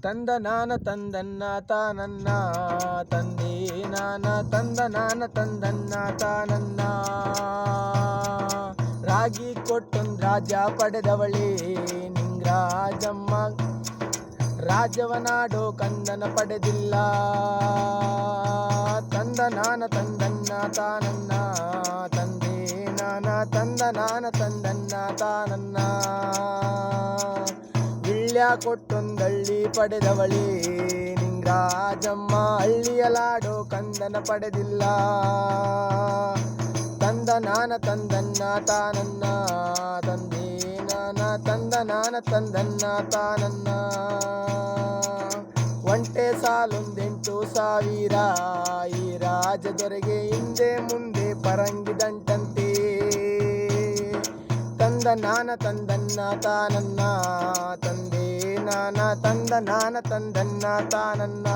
ತಂದ ನಾನ ತಂದನ್ನ ತಾನನ್ನ ತಂದೆ ನಾನ ತಂದ ನಾನ ತಂದನ್ನ ತಾನನ್ನ ರಾಗಿ ಕೊಟ್ಟೊಂದು ರಾಜ ಪಡೆದವಳೇ ನಿಂಗರಾಜಮ್ಮ ರಾಜವನಾಡೋ ಕಂದನ ಪಡೆದಿಲ್ಲ ತಂದ ನಾನ ತಂದನ್ನ ತಾನನ್ನ ತಂದೆ ನಾನ ತಂದ ನಾನ ತಂದನ್ನ ತಾನನ್ನ ವಿಳ್ಯ ಕೊಟ್ಟೊಂದಳ್ಳಿ ಪಡೆದವಳೇ ನಿಂಗರಾಜಮ್ಮ ಹಳ್ಳಿಯಲಾಡೋ ಕಂದನ ಪಡೆದಿಲ್ಲ ತಂದ ನಾನ ತಂದನ್ನ ತಾನನ್ನ ತಂದೆ ನಾನ ತಂದ ನಾನ ತಂದನ್ನ ತಾನನ್ನ ಒಂಟೆ ಸಾಲೊಂದೆಂಟು ಸಾವಿರ ಈ ರಾಜದೊರೆಗೆ ಹಿಂದೆ ಮುಂದೆ ಪರಂಗಿದಂಟಂತೆ ತಂದ ನಾನ ತಂದನ್ನ ತಾನನ್ನ ತಂದೆ ನಾನ ತಂದ ನಾನ ತಂದನ್ನ ತಾನನ್ನ